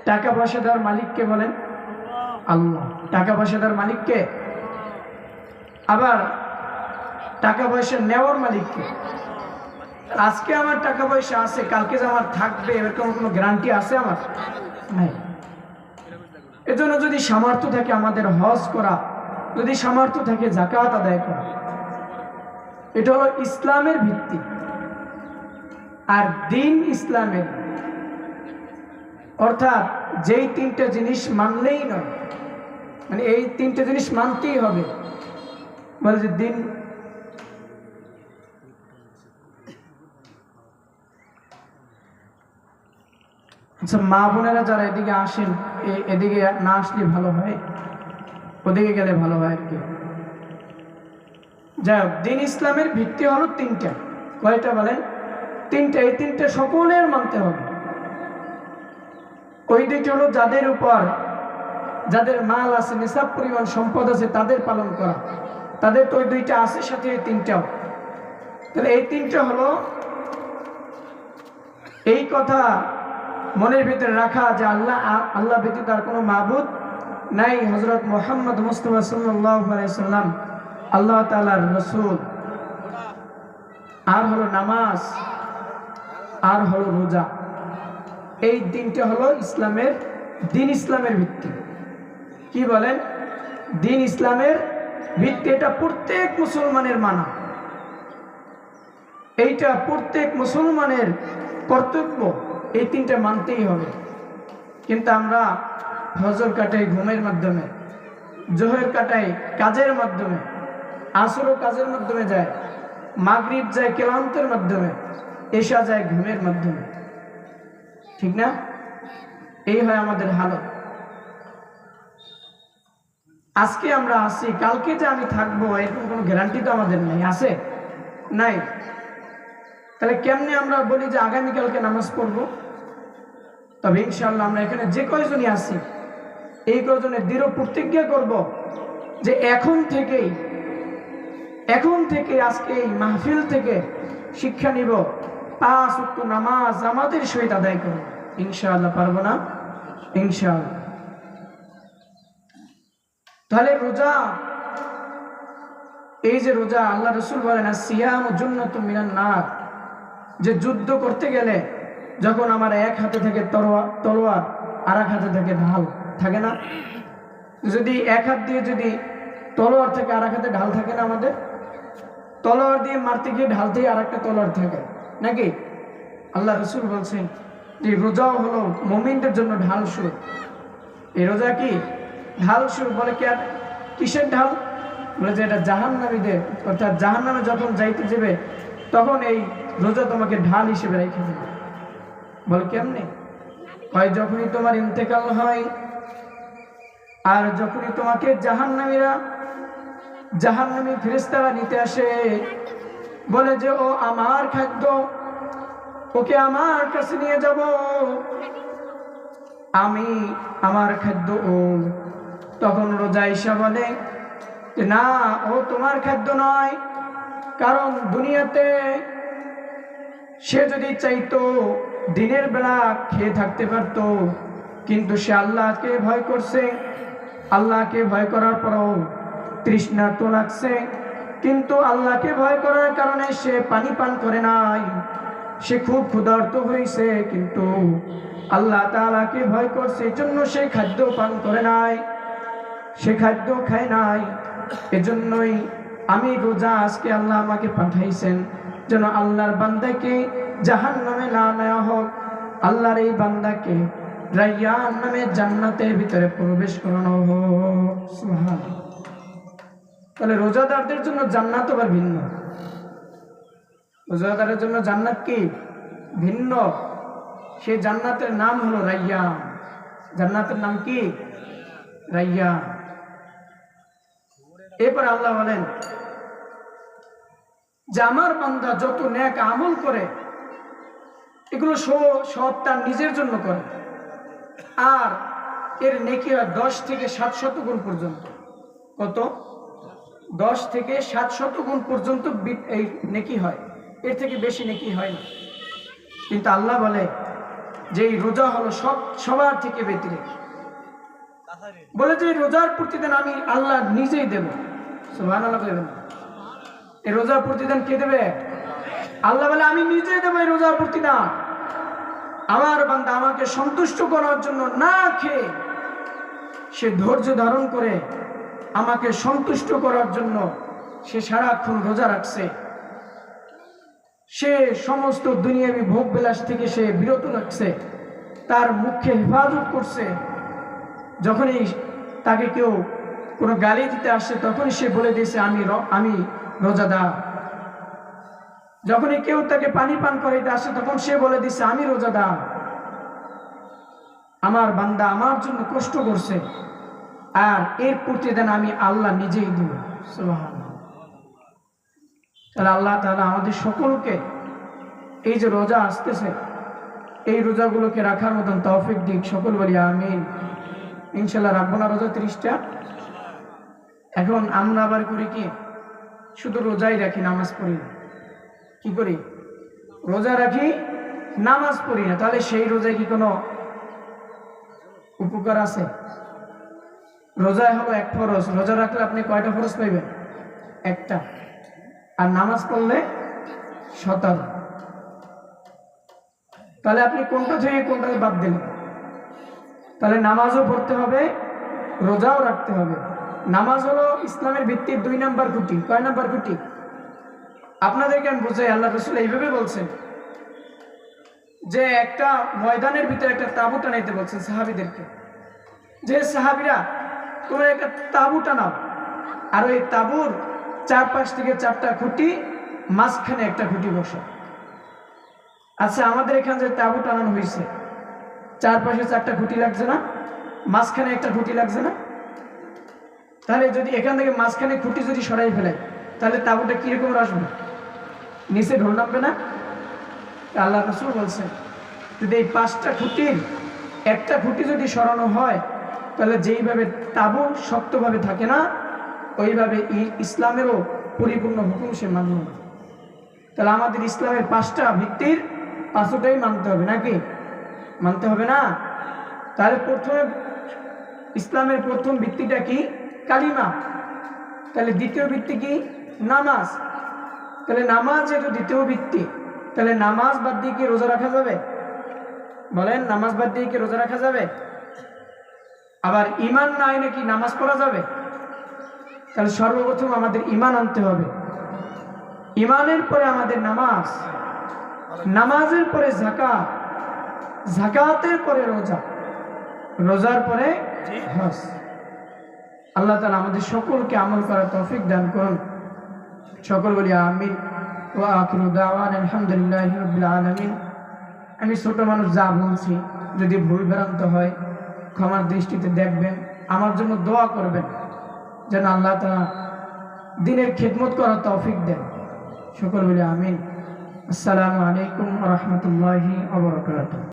টাকা পয়সা দেওয়ার মালিককে বলেন আল্লাহ। টাকা পয়সা দেওয়ার মালিককে, আবার টাকা পয়সা নেওয়ার মালিককে। আজকে আমার টাকা পয়সা আছে, কালকে যে আমার থাকবে এরকম কোনো গ্যারান্টি আছে আমার? নাই। এজন্য যদি সামর্থ্য থাকে আমাদের হজ করা, যদি সামর্থ্য থাকে যাকাত আদায় করা, এটা হলো ইসলামের ভিত্তি। আর দিন ইসলামের, অর্থাৎ যেই তিনটা জিনিস মানলেই নয়, মানে এই তিনটা জিনিস মানতেই হবে, বলে যে দিন। আচ্ছা, মা বোনেরা যারা এদিকে আসেন, এদিকে না আসলে ভালো হয়, ওদিকে গেলে ভালো হয় আর কি। যাই হোক, দিন ইসলামের ভিত্তি হলো তিনটা। কয়টা বলেন? তিনটা। এই তিনটা সকলের মানতে হবে। ওই দুইটা হলো যাদের উপর, যাদের মাল আছে, নিসাব পরিমাণ সম্পদ আছে, তাদের পালন করা। তাদের তো ওই দুইটা আছে, সাথে এই তিনটাও। তাহলে এই তিনটা হলো, এই কথা মনের ভিতরে রাখা যে আল্লাহ ব্যতীত আর কোনো মাবুদ নাই, হযরত মুহাম্মদ মুস্তাফা সাল্লাল্লাহু আলাইহি সাল্লাম আল্লাহ তাআলার রাসূল। আর হলো নামাজ, আর হলো রোজা। এই তিনটা হলো ইসলামের, দিন ইসলামের ভিত্তি। কি বলেন? দিন ইসলামের ভিত্তি। এটা প্রত্যেক মুসলমানের মানা, এইটা প্রত্যেক মুসলমানের কর্তব্য। এই তিনটা মানতেই হবে। কিন্তু আমরা ফজর কাটাই ঘুমের মাধ্যমে, জোহর কাটাই কাজের মাধ্যমে, আসরও কাজের মাধ্যমে যায়, মাগরিব যায় ক্লান্তের মাধ্যমে, এশা যায় ঘুমের মাধ্যমে। ঠিক না? এই হয় আমাদের হালত। আজকে আমরা আসি, কালকে যে আমি থাকবো এরকম কোনো গ্যারান্টি তো আমাদের নেই, আছে? নাই। তাহলে কেমনে আমরা বলি যে আগামীকালকে নামাজ পড়বো? তবে ইনশাআল্লাহ আমরা এখানে যে কয়জনই আছি, এই কয়জনের দৃঢ় প্রতিজ্ঞা করব যে এখন থেকে আজকে এই মাহফিল থেকে শিক্ষা নিব, 5 ওয়াক্ত নামাজ আমাদের সহিত আদায় করব। ইনশাআল্লাহ পারবো না? ইনশাআল্লাহ। তাহলে রোজা, এই যে রোজা, আল্লাহ রাসূল বলেন আসিয়ামু জুন্নাতুম মিনান নার, যে যুদ্ধ করতে গেলে যখন আমার এক হাতে থেকে তলোয়ার আর এক হাতে থেকে ঢাল থাকে না, যদি এক হাত দিয়ে যদি তলোয়ার থেকে আর এক হাতে ঢাল থাকে না, আমাদের তলোয়ার দিয়ে মারতে গিয়ে ঢাল দিয়ে আর একটা তলোয়ার থাকে নাকি? আল্লাহ রাসূল বলছেন যে রোজাও হলো মুমিনদের জন্য ঢাল সুর। এই রোজা কি ঢাল সুর? বলে কি আর কিসের ঢাল? বলে যে এটা জাহান্নামীদের, অর্থাৎ জাহান্নামে যখন যাইতে যাবে তখন এই রোজা তোমাকে ঢাল হিসেবে রেখে দেবে। বলে কেমনে? হয় যখনই তোমার ইন্তেকাল হয়, আর যখনই তোমাকে জাহান্নামী ফেরেশতারা নিতে আসে, বলে যে ও আমার খাদ্য, ওকে আমার কাছে নিয়ে যাব, আমি আমার খাদ্য ও। তখন রোজা ঈশা বলে যে না, ও তোমার খাদ্য নয়, কারণ দুনিয়াতে সে যদি চাইতো দিনের বেলা খেয়ে থাকতে পারত, কিন্তু সে আল্লাহকে ভয় করছে। আল্লাহকে ভয় করার পরও তৃষ্ণা তো লাগছে, কিন্তু আল্লাহকে ভয় করার কারণে সে পানি পান করে নাই। সে খুব ক্ষুধার্ত হয়েছে, কিন্তু আল্লাহ তাআলাকে ভয় করছে, এজন্য সে খাদ্য পান করে নাই, সে খাদ্য খায় নাই। এজন্যই আমি রোজা, আজকে আল্লাহ আমাকে পাঠাইছেন যেন আল্লাহর বান্দাকে জাহান্নামে না নেওয়া হোক, আল্লাহর এই বান্দাকে রায়্যান নামে জান্নাতের ভিতরে প্রবেশ করানো হোক। সুবহানাল্লাহ। তাহলে রোজাদারদের জন্য জান্নাত আবার ভিন্ন। রোজাদারের জন্য জান্নাত কি ভিন্ন? সেই জান্নাতের নাম হলো রায়্যান। জান্নাতের নাম কি? রায়্যান। এরপর আল্লাহ বলেন যে আমার বান্দা যত নেক আমল করে এগুলো সব তার নিজের জন্য করে, আর এর নেকি হয় 10 থেকে 700 গুণ পর্যন্ত। কত? 10 থেকে 700 গুণ পর্যন্ত এই নেকি হয়, এর থেকে বেশি নেকি হয় না। কিন্তু আল্লাহ বলে যে এই রোজা হলো সবার থেকে ব্যতিরেক। বলে যে রোজার প্রতিদান আমি আল্লাহ নিজেই দেব। সুবহানাল্লাহ বলবেন। এই রোজার প্রতিদান কে দেবে? আল্লাহ বলে আমি নিজেই দেব এই রোজার প্রতিদান। আমার বান্দা আমাকে সন্তুষ্ট করার জন্য না খেয়ে সে ধৈর্য ধারণ করে আমাকে সন্তুষ্ট করার জন্য সে সারাক্ষণ রোজা রাখছে। সে সমস্ত দুনিয়াবি ভোগ বিলাস থেকে সে বিরত রাখছে, তার মুখে হেফাজত করছে। যখনই তাকে কেউ কোনো গালি দিতে আসছে তখনই সে বলে দিয়েছে আমি রোজাদার। যখনই কেউ তাকে পানি পান করাইতে আসে তখন সে বলে দিচ্ছে আমি রোজাদার। আমার বান্দা আমার জন্য কষ্ট করছে, আর এর প্রতিদান আমি আল্লাহ নিজেই দিব। সুবহানাল্লাহ। তাহলে আল্লাহ তাআলা আমাদের সকলকে এই যে রোজা আসতেছে এই রোজাগুলোকে রাখার মতন তৌফিক দিক। সকল বলি আমিন। ইনশাল্লাহ রাখবো না রোজা 30টা। এখন আমরা আবার করি কি, শুধু রোজাই রাখি, নামাজ পড়ি না। কি করি? রোজা রাখি, নামাজ পড়ি না। তাহলে সেই রোজায় কি কোনো উপকার আছে? রোজায় হলো এক ফরজ। রোজা রাখলে আপনি কয়টা ফরজ পাইবেন? একটা। আর নামাজ পড়লে 17। তাহলে আপনি কোনটা থেকে কোনটা বাদ দিলেন? তাহলে নামাজও পড়তে হবে, রোজাও রাখতে হবে। নামাজ হলো ইসলামের ভিত্তির 2 নাম্বার খুঁটি। কয় নাম্বার খুঁটি? আপনাদেরকে আমি বুঝাই। আল্লাহ রাসূল এইভাবে বলছেন যে একটা ময়দানের ভিতরে একটা তাঁবু টানাইতে বলছেন সাহাবীদেরকে, যে সাহাবীরা তোমরা একটা তাঁবু টানাও, আর ওই তাঁবুর চারপাশ থেকে 4টা খুঁটি, মাঝখানে একটা খুঁটি বসো। আচ্ছা, আমাদের এখানে যে তাঁবু টানানো হয়েছে চারপাশে 4টা খুঁটি লাগছে না? মাঝখানে একটা খুঁটি লাগছে না? তাহলে যদি এখান থেকে মাঝখানে খুঁটি যদি সরাই ফেলাই তাহলে তাঁবুটা কিরকম আসবে? নিচে ঢোল নামবে না? আল্লাহ রাসূল বলছেন যদি এই 5টা খুঁটির একটা খুঁটি যদি সরানো হয় তাহলে যেইভাবে তাঁবু শক্তভাবে থাকে না, ওইভাবে ইসলামেরও পরিপূর্ণ হুকুম সে মানবে না। তাহলে আমাদের ইসলামের 5টা ভিত্তির 5টাই মানতে হবে নাকি? মানতে হবে না? তাহলে প্রথমে ইসলামের প্রথম ভিত্তিটা কি? কালিমা। তাহলে দ্বিতীয় ভিত্তি কি? নামাজ। তাহলে নামাজ যেহেতু দ্বিতীয় ভিত্তি, তাহলে নামাজ বাদ দিয়ে কি রোজা রাখা যাবে? বলেন, নামাজ বাদ দিয়ে কি রোজা রাখা যাবে? আবার ঈমান নাই নাকি নামাজ পড়া যাবে? তাহলে সর্বপ্রথম আমাদের ঈমান আনতে হবে। ঈমানের পরে আমাদের নামাজ, নামাজের পরে যাকাত, যাকাতের পরে রোজা, রোজার পরে হজ। আল্লাহ তাআলা আমাদের সকলকে আমল করার তৌফিক দান করুন। সকল বলি আমিন। ওয়া আখিরু দাওয়ানা আলহামদুলিল্লাহি রাব্বিল আলামিন। আমি ছোট মানুষ যা বলছি যদি ভুল ভ্রান্ত হয় ক্ষমার দৃষ্টিতে দেখবেন। আমার জন্য দোয়া করবেন যেন আল্লাহ তাআলা দ্বীনের খিদমত করার তৌফিক দেন। সকল বলি আমিন। আসসালামু আলাইকুম ওয়া রাহমাতুল্লাহি ওয়া বারাকাতুহু।